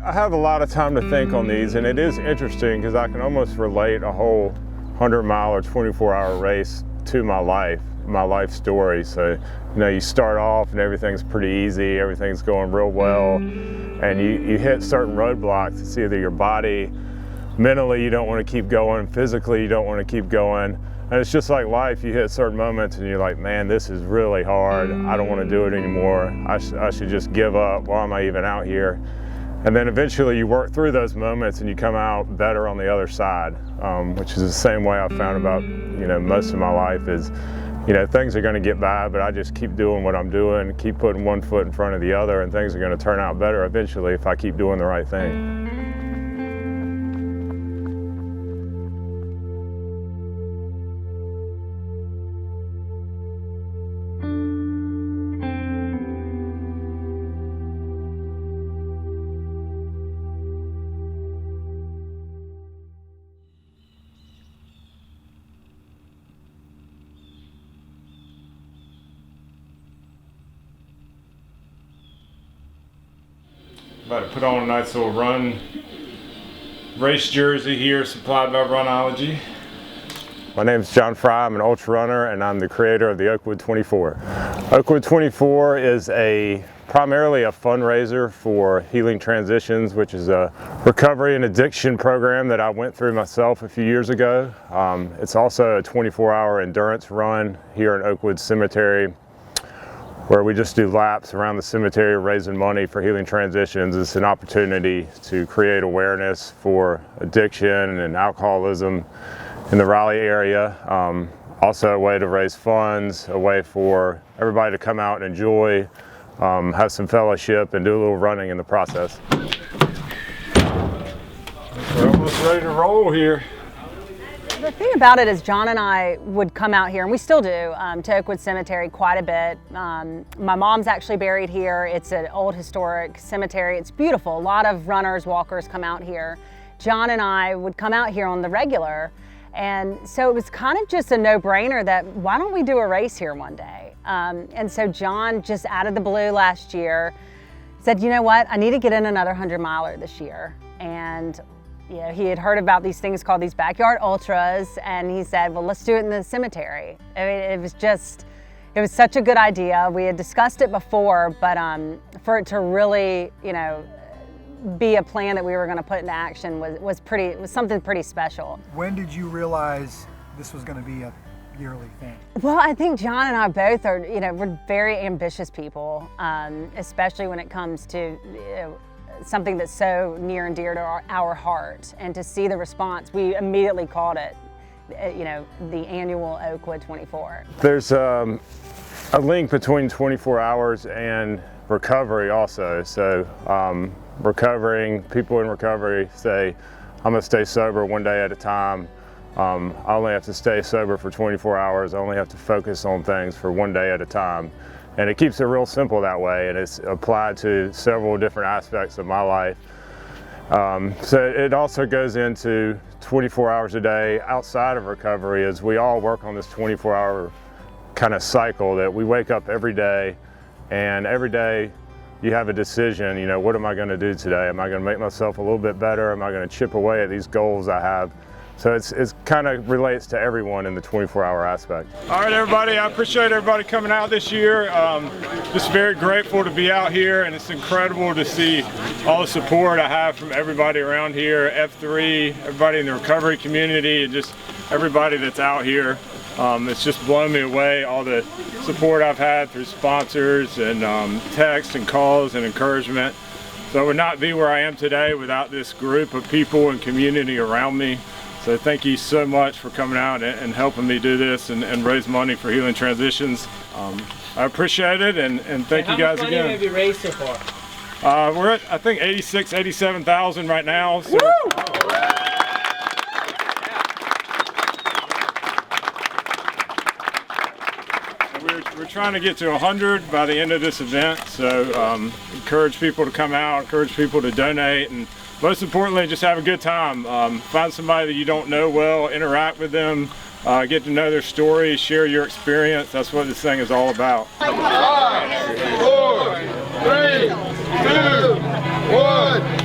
I have a lot of time to think on these, and it is interesting because I can almost relate a whole 100-mile or 24-hour race to my life story. So, you know, you start off and everything's pretty easy, everything's going real well, and you hit certain roadblocks. It's either your body, mentally you don't want to keep going, physically you don't want to keep going. And it's just like life, you hit certain moments and you're like, man, this is really hard. I don't want to do it anymore. I should just give up. Why am I even out here? And then eventually you work through those moments and you come out better on the other side, which is the same way I've found about, you know, most of my life is, you know, things are going to get bad, but I just keep doing what I'm doing, keep putting one foot in front of the other, and things are going to turn out better eventually if I keep doing the right thing. About to put on a nice little run race jersey here, supplied by Runology. My name is Jon Frey. I'm an ultra runner and I'm the creator of the Oakwood 24. Oakwood 24 is primarily a fundraiser for Healing Transitions, which is a recovery and addiction program that I went through myself a few years ago. It's also a 24-hour endurance run here in Oakwood Cemetery, where we just do laps around the cemetery raising money for Healing Transitions. It's an opportunity to create awareness for addiction and alcoholism in the Raleigh area. Also a way to raise funds, a way for everybody to come out and enjoy, have some fellowship and do a little running in the process. We're almost ready to roll here. The thing about it is Jon and I would come out here, and we still do, to Oakwood Cemetery quite a bit. My mom's actually buried here. It's an old historic cemetery. It's beautiful. A lot of runners, walkers come out here. Jon and I would come out here on the regular, and so it was kind of just a no-brainer that why don't we do a race here one day? And so Jon, just out of the blue last year, said, you know what, I need to get in another 100-miler this year. And you know, he had heard about these things called these backyard ultras, and he said, well, let's do it in the cemetery. I mean, it was such a good idea. We had discussed it before, but for it to really, you know, be a plan that we were going to put into action was something pretty special. When did you realize this was going to be a yearly thing? Well, I think Jon and I both are, you know, we're very ambitious people, especially when it comes to, you know, something that's so near and dear to our heart, and to see the response, we immediately called it, you know, the annual Oakwood 24. There's a link between 24 hours and recovery also. So people in recovery say, I'm gonna stay sober one day at a time. I only have to stay sober for 24 hours. I only have to focus on things for one day at a time. And it keeps it real simple that way, and it's applied to several different aspects of my life. So it also goes into 24 hours a day outside of recovery, as we all work on this 24-hour kind of cycle that we wake up every day, and every day you have a decision, you know, what am I going to do today? Am I going to make myself a little bit better? Am I going to chip away at these goals I have? So it's kind of relates to everyone in the 24-hour aspect. All right, everybody, I appreciate everybody coming out this year. Just very grateful to be out here, and it's incredible to see all the support I have from everybody around here, F3, everybody in the recovery community, and just everybody that's out here. It's just blown me away, all the support I've had through sponsors and texts and calls and encouragement. So I would not be where I am today without this group of people and community around me. So thank you so much for coming out and helping me do this and raise money for Healing Transitions. I appreciate it, and thank you guys again. How much money have you raised so far? We're at, I think, 87,000 right now. So. We're trying to get to 100 by the end of this event, so encourage people to come out, encourage people to donate, and most importantly, just have a good time. Find somebody that you don't know well, interact with them, get to know their story, share your experience. That's what this thing is all about. 5, 4, 3, 2, 1.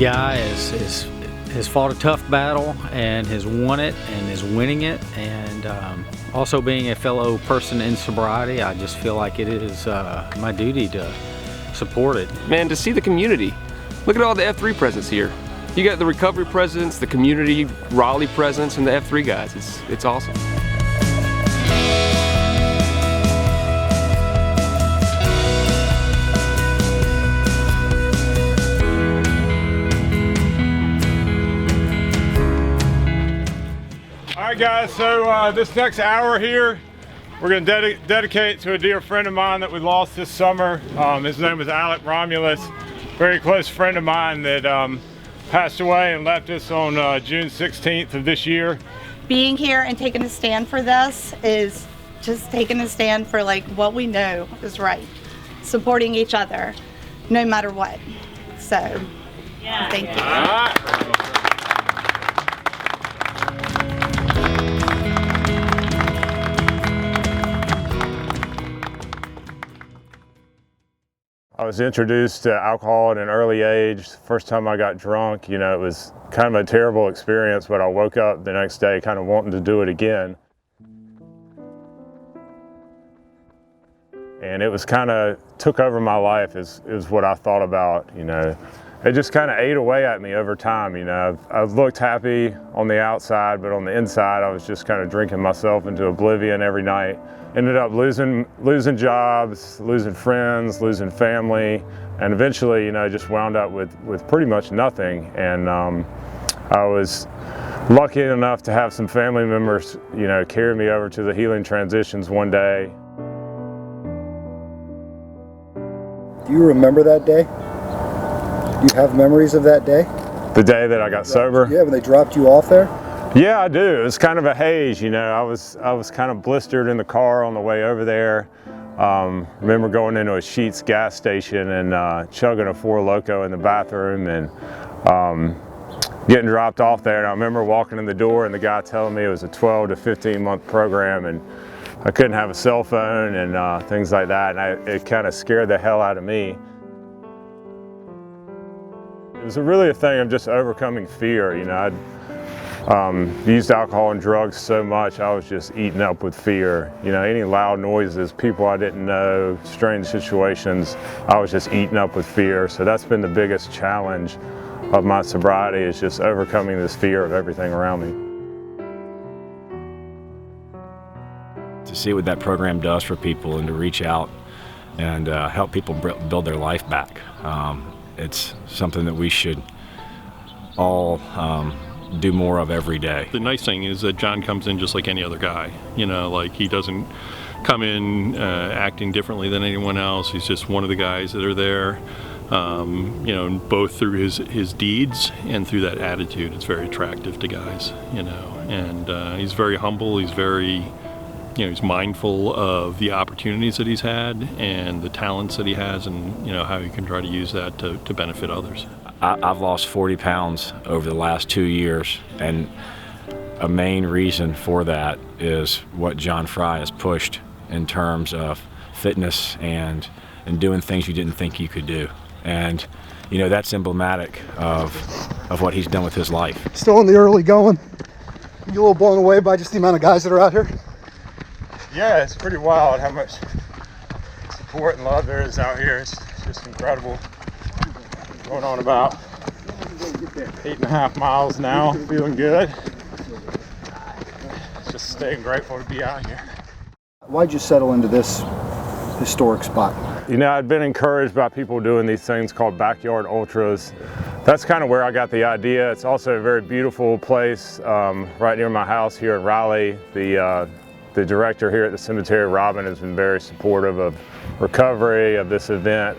guy has fought a tough battle and has won it and is winning it, and also being a fellow person in sobriety, I just feel like it is my duty to support it. Man, to see the community. Look at all the F3 presence here. You got the recovery presence, the community Raleigh presence, and the F3 guys. It's awesome. All right, guys, so this next hour here, we're going to dedicate to a dear friend of mine that we lost this summer. His name was Alec Romulus, very close friend of mine that passed away and left us on June 16th of this year. Being here and taking a stand for this is just taking a stand for like what we know is right. Supporting each other, no matter what. So, thank you. I was introduced to alcohol at an early age. First time I got drunk, you know, it was kind of a terrible experience, but I woke up the next day kind of wanting to do it again. And it was kind of took over my life is what I thought about, you know. It just kind of ate away at me over time, you know. I've looked happy on the outside, but on the inside I was just kind of drinking myself into oblivion every night. Ended up losing jobs, losing friends, losing family, and eventually, you know, just wound up with pretty much nothing. And I was lucky enough to have some family members, you know, carry me over to the healing transitions one day. Do you remember that day? Do you have memories of that day? The day that I got sober? Yeah, when they dropped you off there? Yeah, I do. It was kind of a haze, you know. I was kind of blistered in the car on the way over there. Remember going into a Sheetz gas station and chugging a Four Loko in the bathroom and getting dropped off there. And I remember walking in the door and the guy telling me it was a 12 to 15 month program and I couldn't have a cell phone and things like that. And it kind of scared the hell out of me. It was really a thing of just overcoming fear, you know. I'd used alcohol and drugs so much, I was just eaten up with fear. You know, any loud noises, people I didn't know, strange situations, I was just eaten up with fear. So that's been the biggest challenge of my sobriety, is just overcoming this fear of everything around me. To see what that program does for people and to reach out and help people build their life back. It's something that we should all do more of every day. The nice thing is that Jon comes in just like any other guy. You know, like he doesn't come in acting differently than anyone else. He's just one of the guys that are there. You know, both through his deeds and through that attitude, it's very attractive to guys. You know, and he's very humble. He's very, you know, he's mindful of the opportunities that he's had and the talents that he has, and you know how he can try to use that to benefit others. I've lost 40 pounds over the last 2 years, and a main reason for that is what Jon Frey has pushed in terms of fitness and doing things you didn't think you could do. And you know, that's emblematic of what he's done with his life. Still in the early going. You a little blown away by just the amount of guys that are out here? Yeah, it's pretty wild how much support and love there is out here. It's just incredible. Going on about 8.5 miles now, feeling good. Just staying grateful to be out here. Why'd you settle into this historic spot? You know, I'd been encouraged by people doing these things called backyard ultras. That's kind of where I got the idea. It's also a very beautiful place right near my house here in Raleigh. The director here at the cemetery, Robin, has been very supportive of recovery, of this event,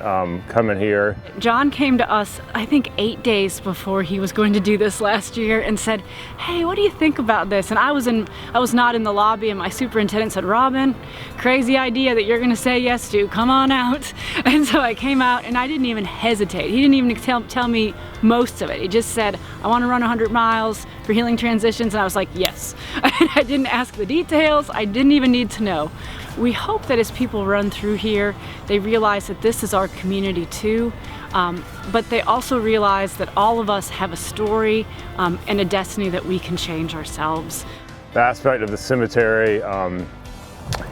coming here. Jon came to us, I think 8 days before he was going to do this last year, and said, hey, what do you think about this? And I was not in the lobby, and my superintendent said, Robin, crazy idea that you're gonna say yes to, come on out. And so I came out and I didn't even hesitate. He didn't even tell me most of it. He just said, I wanna run 100 miles for healing transitions, and I was like, yes. I didn't ask the details, I didn't even need to know. we hope that as people run through here, they realize that this is our community too, but they also realize that all of us have a story and a destiny that we can change ourselves. The aspect of the cemetery,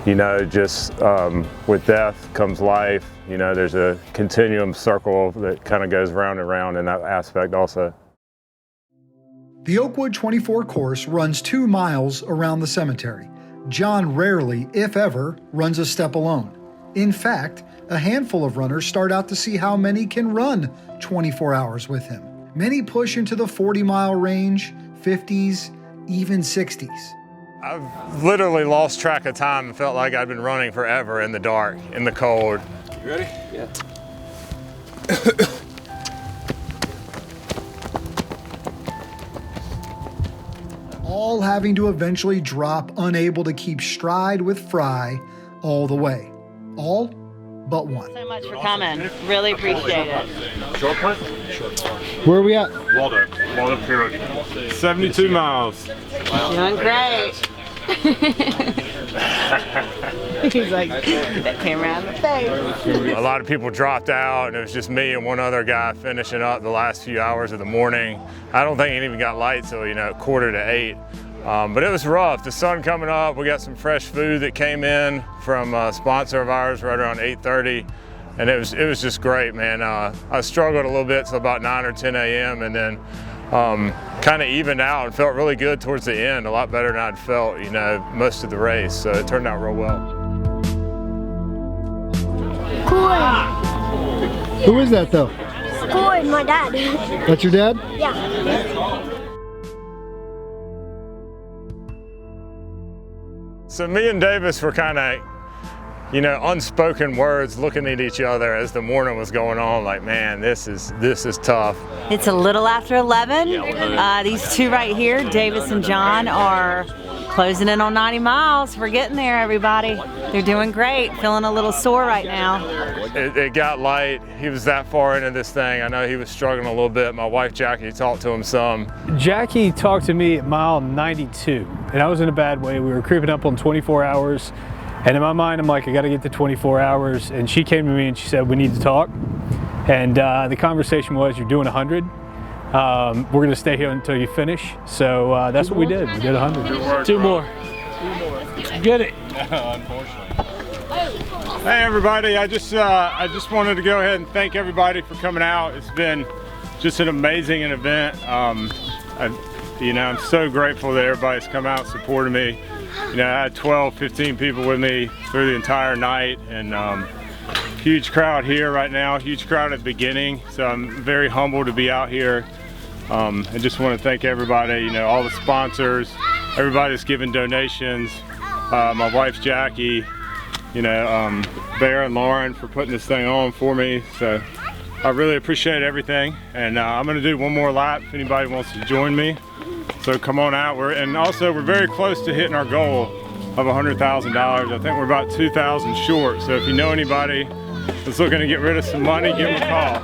you know, just with death comes life. You know, there's a continuum circle that kind of goes round and round in that aspect also. The Oakwood 24 course runs 2 miles around the cemetery. Jon rarely, if ever, runs a step alone. In fact, a handful of runners start out to see how many can run 24 hours with him. Many push into the 40-mile range, 50s, even 60s. I've literally lost track of time and felt like I'd been running forever in the dark, in the cold. You ready? Yeah. All having to eventually drop, unable to keep stride with Frey all the way. All but one. So much for coming. Really appreciate it. Short punt? Where are we at? Waldo Pier. 72 miles. Doing great. He's like, that came around the face. A lot of people dropped out, and it was just me and one other guy finishing up the last few hours of the morning. I don't think it even got light till, you know, 7:45. But it was rough. The sun coming up. We got some fresh food that came in from a sponsor of ours right around 8:30, and it was just great, man. I struggled a little bit till about 9 or 10 a.m. and then kind of evened out and felt really good towards the end, a lot better than I'd felt, you know, most of the race. So it turned out real well. Who is that though? Corey, my dad. That's your dad? Yeah. So me and Davis were kind of, you know, unspoken words looking at each other as the morning was going on, like, man, this is tough. It's a little after 11. These two right here, Davis and Jon, are closing in on 90 miles. We're getting there, everybody. They're doing great. Feeling a little sore right now. It got light. He was that far into this thing. I know he was struggling a little bit. My wife, Jackie, talked to him some. Jackie talked to me at mile 92, and I was in a bad way. We were creeping up on 24 hours. And in my mind, I'm like, I got to get to 24 hours. And she came to me and she said, we need to talk. And the conversation was, you're doing 100. We're going to stay here until you finish. So that's what we did. We did 100. Two more. Get it. Unfortunately. Hey, everybody. I just wanted to go ahead and thank everybody for coming out. It's been just an amazing event. You know, I'm so grateful that everybody's come out and supported me. You know, I had 12, 15 people with me through the entire night, and huge crowd here right now, huge crowd at the beginning. So I'm very humbled to be out here. I just want to thank everybody, you know, all the sponsors, everybody that's given donations, my wife Jackie, you know, Bear and Lauren for putting this thing on for me. So I really appreciate everything, and I'm going to do one more lap if anybody wants to join me. So come on out. And also we're very close to hitting our goal of $100,000. I think we're about 2,000 short. So if you know anybody that's looking to get rid of some money, give them a call.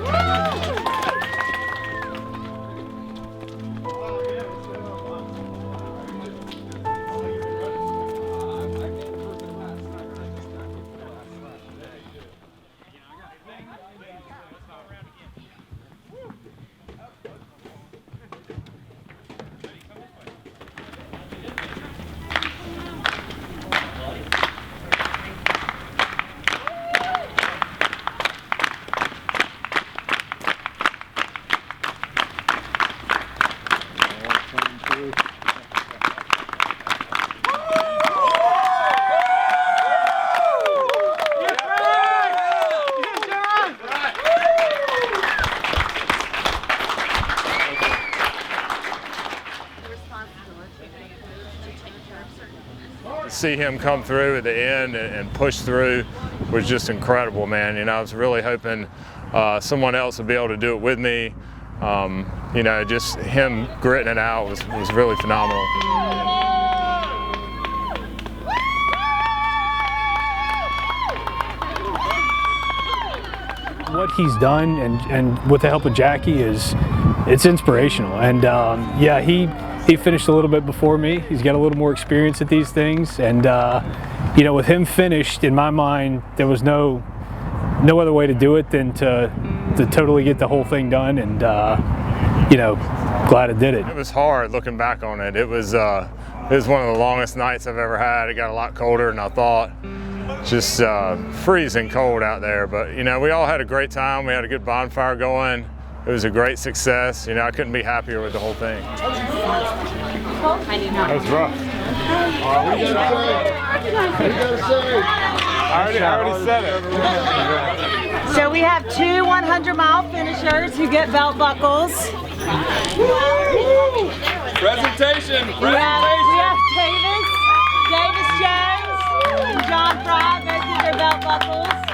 See him come through at the end and push through was just incredible, man. You know, I was really hoping someone else would be able to do it with me. You know, just him gritting it out was really phenomenal. What he's done and with the help of Jackie it's inspirational. And yeah, he finished a little bit before me. He's got a little more experience at these things, and you know, with him finished, in my mind, there was no other way to do it than to totally get the whole thing done, and you know, glad I did it. It was hard looking back on it. It was one of the longest nights I've ever had. It got a lot colder than I thought. Just freezing cold out there, but you know, we all had a great time. We had a good bonfire going. It was a great success. You know, I couldn't be happier with the whole thing. That was rough. What do you gotta say? I already said it. So we have two 100-mile finishers who get belt buckles. Presentation. We have Davis Jones and Jon Frey, both get their belt buckles.